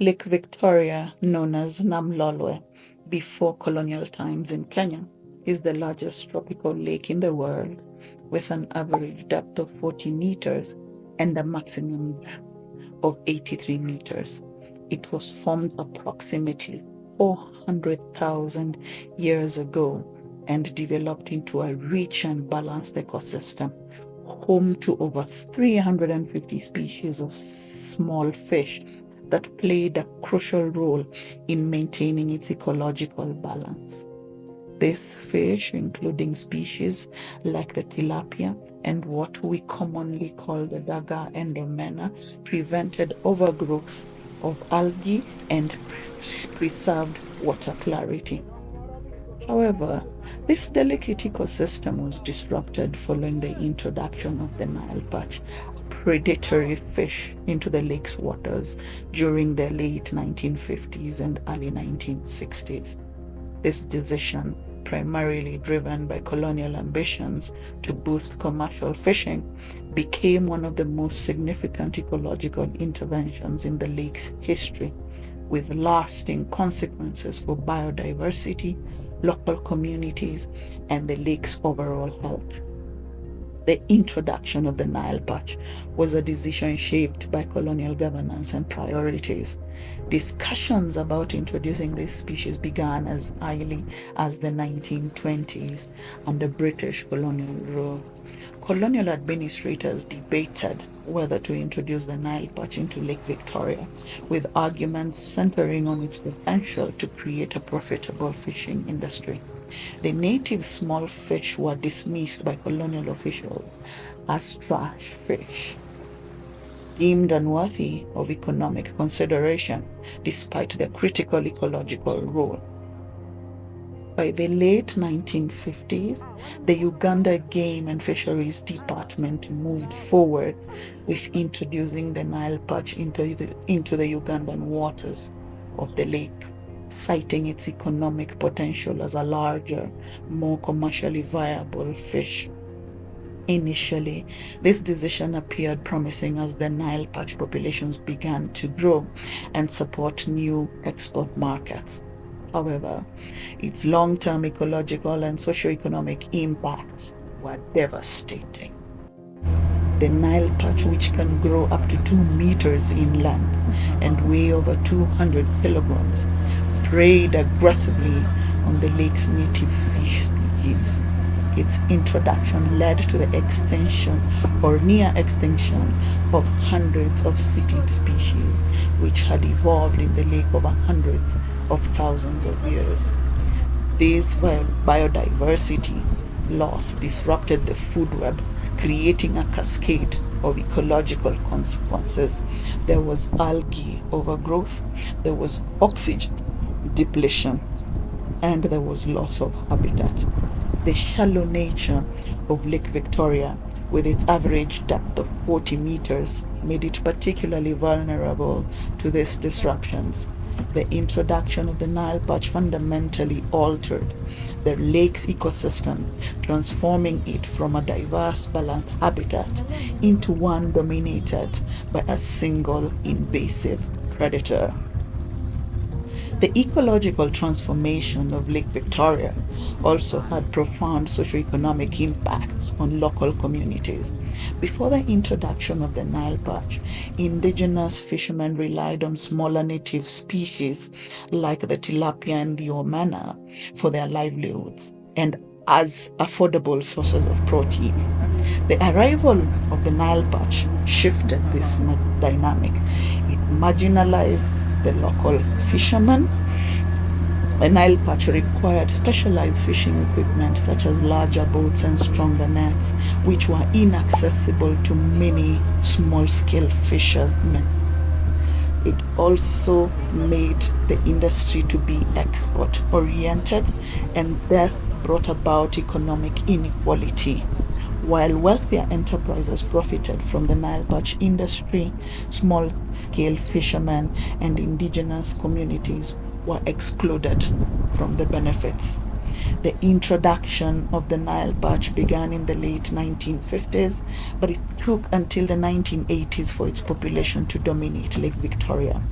Lake Victoria, known as Namlolwe before colonial times in Kenya, is the largest tropical lake in the world, with an average depth of 40 meters and a maximum depth of 83 meters. It was formed approximately 400,000 years ago and developed into a rich and balanced ecosystem, home to over 350 species of small fish that played a crucial role in maintaining its ecological balance. These fish, including species like the tilapia and what we commonly call the daga and omena, prevented overgrowth of algae and preserved water clarity. However, this delicate ecosystem was disrupted following the introduction of the Nile perch, a predatory fish, into the lake's waters during the late 1950s and early 1960s. This decision, primarily driven by colonial ambitions to boost commercial fishing, became one of the most significant ecological interventions in the lake's history, with lasting consequences for biodiversity, local communities, and the lake's overall health. The introduction of the Nile perch was a decision shaped by colonial governance and priorities. Discussions about introducing this species began as early as the 1920s under British colonial rule. Colonial administrators debated whether to introduce the Nile perch into Lake Victoria, with arguments centering on its potential to create a profitable fishing industry. The native small fish were dismissed by colonial officials as trash fish, deemed unworthy of economic consideration despite their critical ecological role. By the late 1950s, the Uganda Game and Fisheries Department moved forward with introducing the Nile perch into the Ugandan waters of the lake, citing its economic potential as a larger, more commercially viable fish. Initially, this decision appeared promising as the Nile perch populations began to grow and support new export markets. However, its long-term ecological and socio-economic impacts were devastating. The Nile perch, which can grow up to 2 meters in length and weigh over 200 kilograms, preyed aggressively on the lake's native fish species. Its introduction led to the extinction or near extinction of hundreds of cichlid species, which had evolved in the lake over hundreds of thousands of years. This biodiversity loss disrupted the food web, creating a cascade of ecological consequences. There was algae overgrowth, there was oxygen depletion, and there was loss of habitat. The shallow nature of Lake Victoria, with its average depth of 40 meters, made it particularly vulnerable to these disruptions. The introduction of the Nile perch fundamentally altered the lake's ecosystem, transforming it from a diverse, balanced habitat into one dominated by a single invasive predator. The ecological transformation of Lake Victoria also had profound socio-economic impacts on local communities. Before the introduction of the Nile perch, indigenous fishermen relied on smaller native species like the tilapia and the omena for their livelihoods and as affordable sources of protein. The arrival of the Nile perch shifted this dynamic. It marginalized the local fishermen. The Nile perch required specialized fishing equipment such as larger boats and stronger nets, which were inaccessible to many small-scale fishermen. It also made the industry to be export-oriented and thus brought about economic inequality. While wealthier enterprises profited from the Nile perch industry, small-scale fishermen and indigenous communities were excluded from the benefits. The introduction of the Nile perch began in the late 1950s, but it took until the 1980s for its population to dominate Lake Victoria.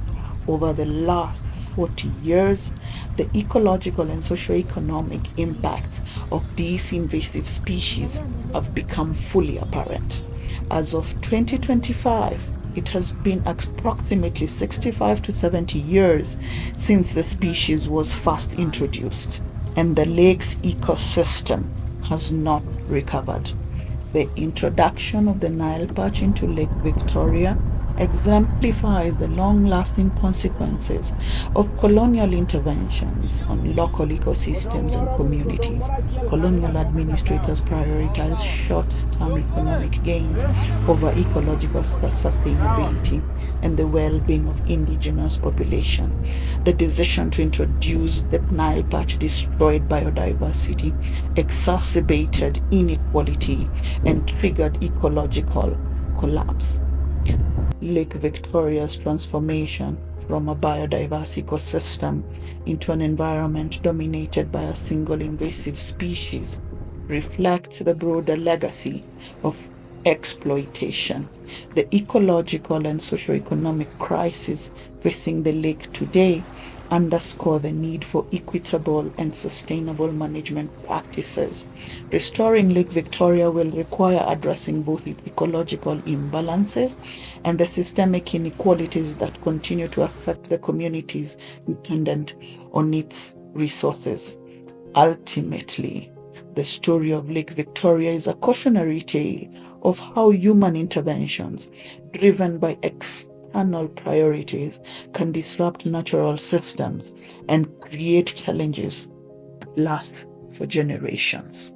over the last 40 years, the ecological and socio-economic impacts of these invasive species have become fully apparent. As of 2025, it has been approximately 65 to 70 years since the species was first introduced, and the lake's ecosystem has not recovered. The introduction of the Nile perch into Lake Victoria exemplifies the long-lasting consequences of colonial interventions on local ecosystems and communities. Colonial administrators prioritize short-term economic gains over ecological sustainability and the well-being of indigenous population. The decision to introduce the Nile perch destroyed biodiversity, exacerbated inequality, and triggered ecological collapse. Lake Victoria's transformation from a biodiverse ecosystem into an environment dominated by a single invasive species reflects the broader legacy of exploitation. The ecological and socio-economic crisis facing the lake today underscore the need for equitable and sustainable management practices. Restoring Lake Victoria will require addressing both its ecological imbalances and the systemic inequalities that continue to affect the communities dependent on its resources. Ultimately, the story of Lake Victoria is a cautionary tale of how human interventions, driven by external priorities, can disrupt natural systems and create challenges that last for generations.